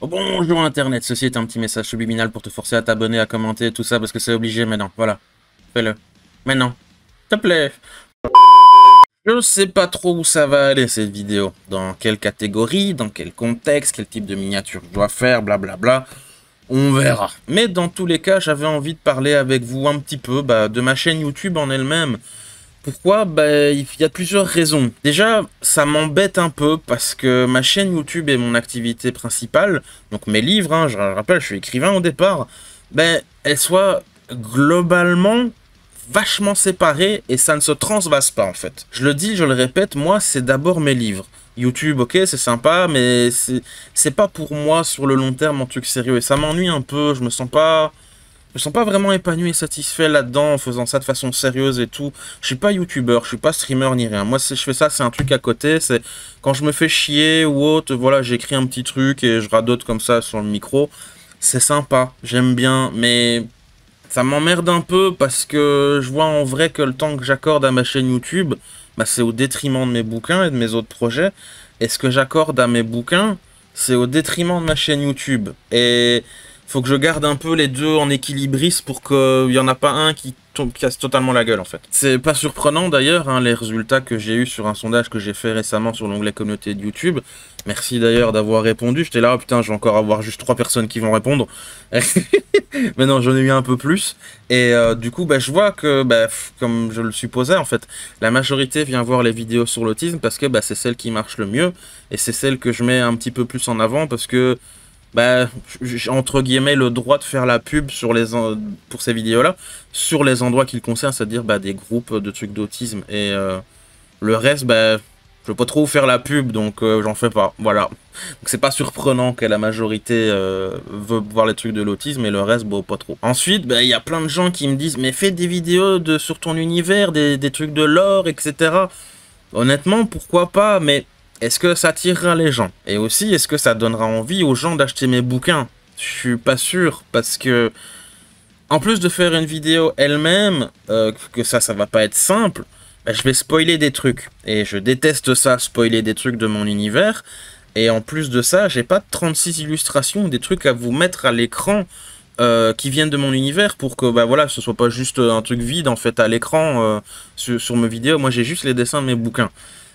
Oh, bonjour Internet, ceci est un petit message subliminal pour te forcer à t'abonner, à commenter, tout ça, parce que c'est obligé maintenant. Voilà, fais-le. Maintenant, s'il te plaît. Je sais pas trop où ça va aller cette vidéo. Dans quelle catégorie, dans quel contexte, quel type de miniature je dois faire, blablabla. On verra. Mais dans tous les cas, j'avais envie de parler avec vous un petit peu de ma chaîne YouTube en elle-même. Pourquoi? Il y a plusieurs raisons. Déjà, ça m'embête un peu parce que ma chaîne YouTube est mon activité principale. Donc mes livres, hein, je rappelle, je suis écrivain au départ. Elles soient globalement vachement séparées et ça ne se transvase pas en fait. Je le dis, je le répète, moi c'est d'abord mes livres. YouTube, ok, c'est sympa, mais c'est pas pour moi sur le long terme un truc sérieux. Et ça m'ennuie un peu, je me sens pas vraiment épanoui et satisfait là-dedans en faisant ça de façon sérieuse et tout. Je suis pas youtubeur, je suis pas streamer ni rien. Moi, si je fais ça, c'est un truc à côté. C'est quand je me fais chier ou autre, voilà, j'écris un petit truc et je radote comme ça sur le micro. C'est sympa, j'aime bien, mais ça m'emmerde un peu parce que je vois en vrai que le temps que j'accorde à ma chaîne YouTube, c'est au détriment de mes bouquins et de mes autres projets. Et ce que j'accorde à mes bouquins, c'est au détriment de ma chaîne YouTube. Et faut que je garde un peu les deux en équilibriste pour qu'il n'y en a pas un qui casse totalement la gueule en fait. C'est pas surprenant d'ailleurs, hein, les résultats que j'ai eu sur un sondage que j'ai fait récemment sur l'onglet communauté de YouTube. Merci d'ailleurs d'avoir répondu. J'étais là, oh, putain, je vais encore avoir juste 3 personnes qui vont répondre. Mais non, j'en ai eu un peu plus. Et du coup, je vois que, comme je le supposais, en fait, la majorité vient voir les vidéos sur l'autisme parce que c'est celle qui marche le mieux. Et c'est celle que je mets un petit peu plus en avant parce que, j'ai entre guillemets le droit de faire la pub sur pour ces vidéos-là, sur les endroits qui le concernent, c'est-à-dire des groupes de trucs d'autisme. Et le reste, je veux pas trop faire la pub, donc j'en fais pas. Voilà. Donc c'est pas surprenant que la majorité veut voir les trucs de l'autisme et le reste, pas trop. Ensuite, il y a plein de gens qui me disent, mais fais des vidéos sur ton univers, des trucs de lore, etc. Honnêtement, pourquoi pas, mais est-ce que ça attirera les gens? Et aussi, est-ce que ça donnera envie aux gens d'acheter mes bouquins? Je suis pas sûr, parce que, en plus de faire une vidéo elle-même, que ça va pas être simple, je vais spoiler des trucs. Et je déteste ça, spoiler des trucs de mon univers. Et en plus de ça, j'ai pas 36 illustrations, des trucs à vous mettre à l'écran qui viennent de mon univers pour que voilà, ce soit pas juste un truc vide en fait à l'écran sur mes vidéos. Moi j'ai juste les dessins de mes bouquins.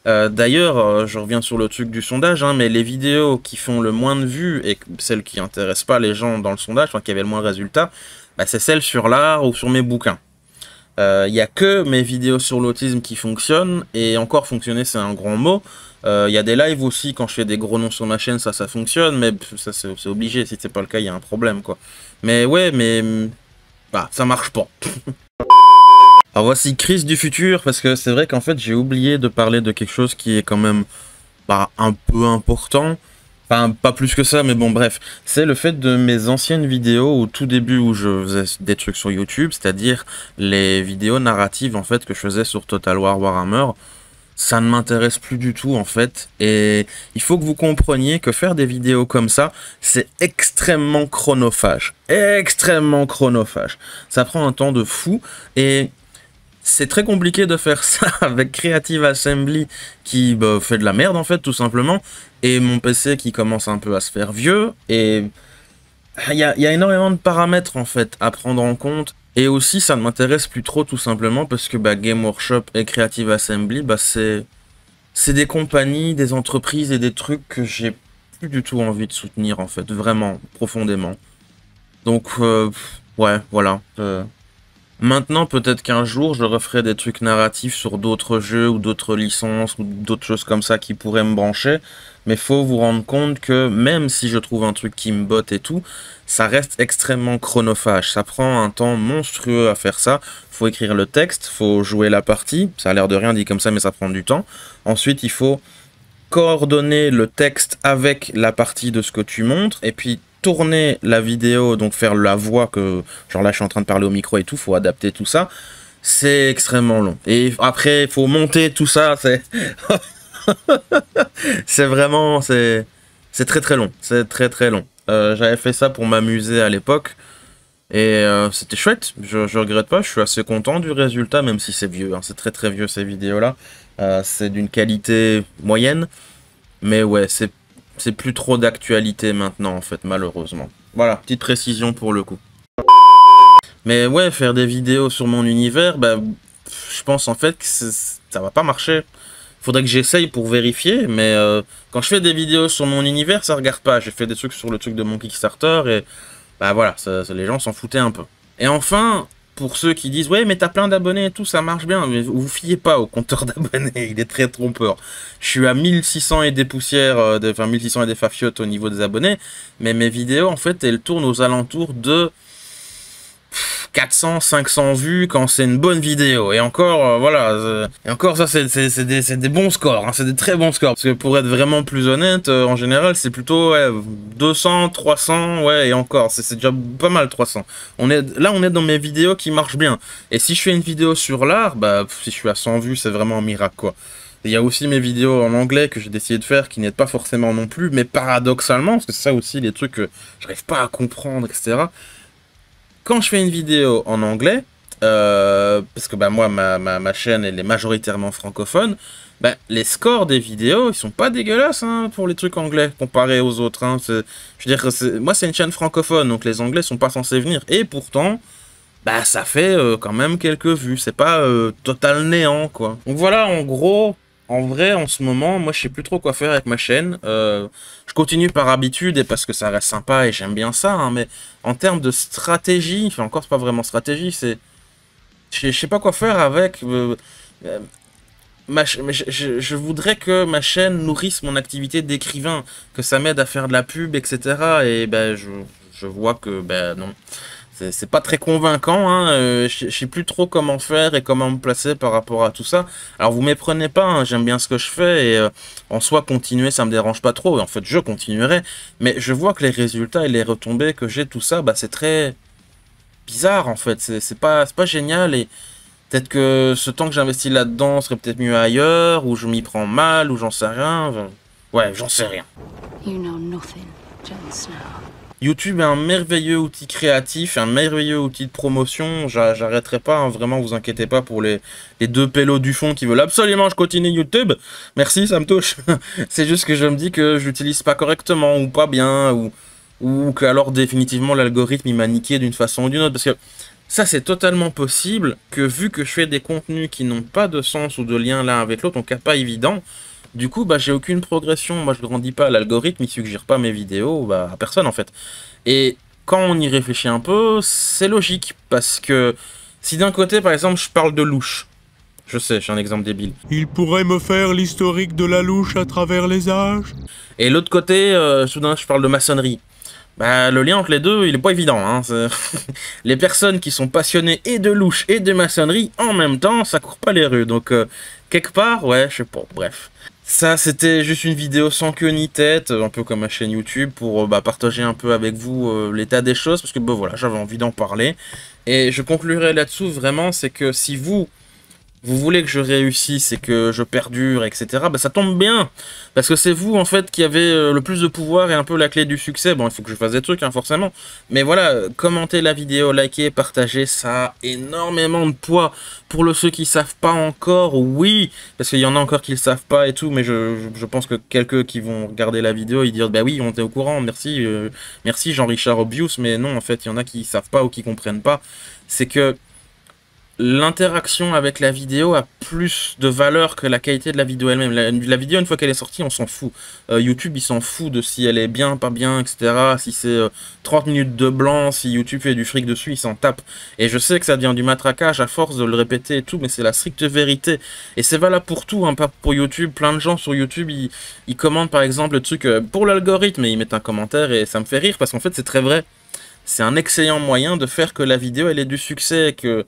D'ailleurs, je reviens sur le truc du sondage, hein, mais les vidéos qui font le moins de vues et celles qui intéressent pas les gens dans le sondage, enfin qui avaient le moins de résultats, c'est celles sur l'art ou sur mes bouquins. Il n'y a que mes vidéos sur l'autisme qui fonctionnent, et encore fonctionner c'est un grand mot. Il y a des lives aussi, quand je fais des gros noms sur ma chaîne, ça fonctionne, mais ça c'est obligé, si c'est pas le cas, il y a un problème quoi. Mais ouais, mais ça marche pas. Alors voici crise du futur, parce que c'est vrai qu'en fait j'ai oublié de parler de quelque chose qui est quand même un peu important. Enfin, pas plus que ça, mais bon, bref. C'est le fait de mes anciennes vidéos au tout début où je faisais des trucs sur YouTube, c'est-à-dire les vidéos narratives, en fait, que je faisais sur Total War Warhammer. Ça ne m'intéresse plus du tout, en fait. Et il faut que vous compreniez que faire des vidéos comme ça, c'est extrêmement chronophage. Extrêmement chronophage. Ça prend un temps de fou, et c'est très compliqué de faire ça avec Creative Assembly qui fait de la merde en fait tout simplement, et mon PC qui commence un peu à se faire vieux, et il y a énormément de paramètres en fait à prendre en compte, et aussi ça ne m'intéresse plus trop tout simplement parce que Game Workshop et Creative Assembly c'est des compagnies, des entreprises et des trucs que j'ai plus du tout envie de soutenir en fait, vraiment profondément. Donc ouais, voilà. Maintenant, peut-être qu'un jour, je referai des trucs narratifs sur d'autres jeux ou d'autres licences ou d'autres choses comme ça qui pourraient me brancher. Mais faut vous rendre compte que même si je trouve un truc qui me botte et tout, ça reste extrêmement chronophage. Ça prend un temps monstrueux à faire ça. Faut écrire le texte, faut jouer la partie. Ça a l'air de rien dit comme ça, mais ça prend du temps. Ensuite, il faut coordonner le texte avec la partie de ce que tu montres, et puis tourner la vidéo, donc faire la voix que, genre là je suis en train de parler au micro et tout, faut adapter tout ça, c'est extrêmement long. Et après, il faut monter tout ça, c'est... c'est vraiment, c'est très très long, c'est très très long. J'avais fait ça pour m'amuser à l'époque, et c'était chouette, je regrette pas, je suis assez content du résultat, même si c'est vieux, hein, c'est très très vieux ces vidéos-là. C'est d'une qualité moyenne, mais ouais, c'est c'est plus trop d'actualité maintenant, en fait, malheureusement. Voilà, petite précision pour le coup. Mais ouais, faire des vidéos sur mon univers, bah, je pense en fait que ça va pas marcher. Faudrait que j'essaye pour vérifier, mais quand je fais des vidéos sur mon univers, ça regarde pas. J'ai fait des trucs sur le truc de mon Kickstarter et bah voilà, les gens s'en foutaient un peu. Et enfin, pour ceux qui disent ouais mais t'as plein d'abonnés et tout, ça marche bien, mais vous fiez pas au compteur d'abonnés, il est très trompeur. Je suis à 1600 et des poussières, enfin 1600 et des fafiotes au niveau des abonnés, mais mes vidéos en fait elles tournent aux alentours de 400, 500 vues quand c'est une bonne vidéo. Et encore, voilà. Et encore, ça, c'est des bons scores. Hein, c'est des très bons scores. Parce que pour être vraiment plus honnête, en général, c'est plutôt ouais, 200, 300, ouais, et encore. C'est déjà pas mal, 300. Là, on est dans mes vidéos qui marchent bien. Et si je fais une vidéo sur l'art, bah, si je suis à 100 vues, c'est vraiment un miracle, quoi. Il y a aussi mes vidéos en anglais que j'ai décidé de faire qui n'aident pas forcément non plus, mais paradoxalement, parce que c'est ça aussi les trucs que j'arrive pas à comprendre, etc. Quand je fais une vidéo en anglais, parce que bah, moi, ma chaîne, elle est majoritairement francophone, bah, les scores des vidéos, ils sont pas dégueulasses hein, pour les trucs anglais, comparés aux autres. Hein. Je veux dire, moi, c'est une chaîne francophone, donc les anglais sont pas censés venir. Et pourtant, bah, ça fait quand même quelques vues. C'est pas total néant, quoi. Donc voilà, en gros... En vrai, en ce moment, moi, je sais plus trop quoi faire avec ma chaîne. Je continue par habitude et parce que ça reste sympa et j'aime bien ça. Hein, mais en termes de stratégie, enfin encore, c'est pas vraiment stratégie, c'est... Je sais pas quoi faire avec... je voudrais que ma chaîne nourrisse mon activité d'écrivain, que ça m'aide à faire de la pub, etc. Et ben, je vois que, ben non... C'est pas très convaincant, hein. Je sais plus trop comment faire et comment me placer par rapport à tout ça. Alors vous méprenez pas, hein, j'aime bien ce que je fais et en soi continuer ça me dérange pas trop. Et en fait je continuerai, mais je vois que les résultats et les retombées que j'ai tout ça, bah c'est très bizarre en fait. C'est pas génial et peut-être que ce temps que j'investis là-dedans serait peut-être mieux ailleurs ou je m'y prends mal ou j'en sais rien. Enfin, ouais, j'en sais rien. You know nothing, Jon Snow. YouTube est un merveilleux outil créatif, un merveilleux outil de promotion. J'arrêterai pas, hein, vraiment, vous inquiétez pas pour les deux pélos du fond qui veulent absolument que je continue YouTube. Merci, ça me touche. C'est juste que je me dis que j'utilise pas correctement ou pas bien ou que alors définitivement l'algorithme il m'a niqué d'une façon ou d'une autre. Parce que ça c'est totalement possible que vu que je fais des contenus qui n'ont pas de sens ou de lien l'un avec l'autre, donc pas évident. Du coup, bah, j'ai aucune progression. Moi, je grandis pas. L'algorithme, il suggère pas mes vidéos bah, à personne, en fait. Et quand on y réfléchit un peu, c'est logique. Parce que si d'un côté, par exemple, je parle de louche. Je sais, j'ai un exemple débile. Il pourrait me faire l'historique de la louche à travers les âges. Et l'autre côté, soudain, je parle de maçonnerie. Bah, le lien entre les deux, il est pas évident. Hein. Les personnes qui sont passionnées et de louche et de maçonnerie, en même temps, ça court pas les rues. Donc, quelque part, ouais, je sais pas, bref. Ça, c'était juste une vidéo sans queue ni tête, un peu comme ma chaîne YouTube, pour bah, partager un peu avec vous l'état des choses, parce que bah, voilà, j'avais envie d'en parler. Et je conclurai là-dessous, vraiment, c'est que si vous voulez que je réussisse et que je perdure, etc., bah ça tombe bien. Parce que c'est vous, en fait, qui avez le plus de pouvoir et un peu la clé du succès. Bon, il faut que je fasse des trucs, hein, forcément. Mais voilà, commentez la vidéo, likez, partagez, ça a énormément de poids. Pour ceux qui savent pas encore, oui, parce qu'il y en a encore qui le savent pas et tout, mais je pense que quelques qui vont regarder la vidéo, ils diront, bah oui, on était au courant, merci, merci Jean-Richard Obvious, mais non, en fait, il y en a qui savent pas ou qui comprennent pas. C'est que l'interaction avec la vidéo a plus de valeur que la qualité de la vidéo elle-même. La vidéo, une fois qu'elle est sortie, on s'en fout. YouTube, il s'en fout de si elle est bien, pas bien, etc. Si c'est 30 minutes de blanc, si YouTube fait du fric dessus, il s'en tape. Et je sais que ça devient du matraquage à force de le répéter et tout, mais c'est la stricte vérité. Et c'est valable pour tout, hein, pas pour YouTube. Plein de gens sur YouTube, ils commentent par exemple le truc pour l'algorithme et ils mettent un commentaire et ça me fait rire parce qu'en fait, c'est très vrai. C'est un excellent moyen de faire que la vidéo elle ait du succès, que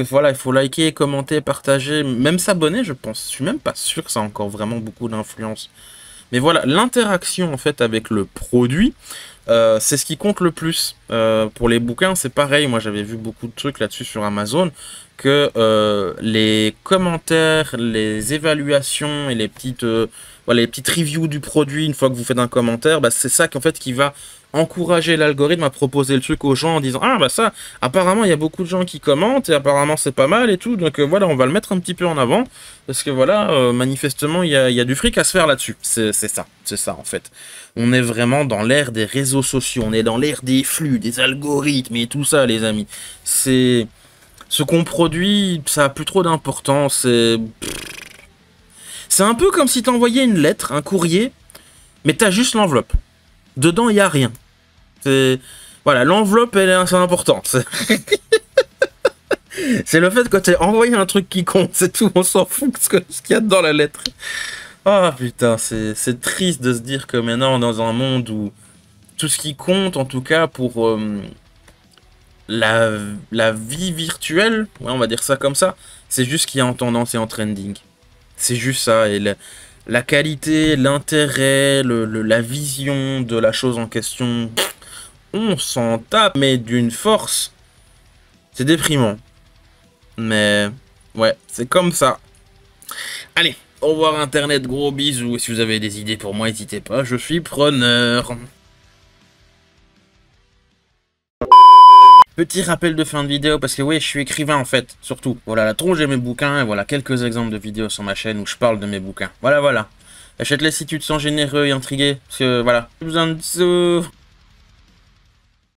voilà, il faut liker, commenter, partager, même s'abonner, je pense. Je suis même pas sûr que ça a encore vraiment beaucoup d'influence. Mais voilà, l'interaction en fait avec le produit, c'est ce qui compte le plus. Pour les bouquins, c'est pareil. Moi, j'avais vu beaucoup de trucs là-dessus sur Amazon, que les commentaires, les évaluations et les petites voilà, les petites reviews du produit une fois que vous faites un commentaire, bah, c'est ça qu'en fait qui va encourager l'algorithme à proposer le truc aux gens en disant ah bah ça, apparemment il y a beaucoup de gens qui commentent et apparemment c'est pas mal et tout, donc voilà, on va le mettre un petit peu en avant parce que voilà, manifestement il y a du fric à se faire là-dessus. C'est ça en fait. On est vraiment dans l'ère des réseaux sociaux, on est dans l'ère des flux, des algorithmes et tout ça les amis. C'est ce qu'on produit, ça a plus trop d'importance. C'est un peu comme si t'envoyais une lettre, un courrier, mais t'as juste l'enveloppe. Dedans, il n'y a rien. Voilà, l'enveloppe, c'est important. C'est le fait que t'aies envoyé un truc qui compte, c'est tout. On s'en fout de ce qu'il y a dans la lettre. Ah putain, c'est triste de se dire que maintenant, dans un monde où tout ce qui compte, en tout cas pour la vie virtuelle, ouais, on va dire ça comme ça, c'est juste ce qui est en tendance et en trending. C'est juste ça, et la qualité, l'intérêt, la vision de la chose en question, on s'en tape, mais d'une force. C'est déprimant. Mais, ouais, c'est comme ça. Allez, au revoir Internet, gros bisous. Si vous avez des idées pour moi, n'hésitez pas, je suis preneur. Petit rappel de fin de vidéo, parce que oui, je suis écrivain en fait, surtout. Voilà, la tronche et mes bouquins, et voilà quelques exemples de vidéos sur ma chaîne où je parle de mes bouquins. Voilà. Achète-les si tu te sens généreux et intrigué, parce que voilà, j'ai besoin de sous.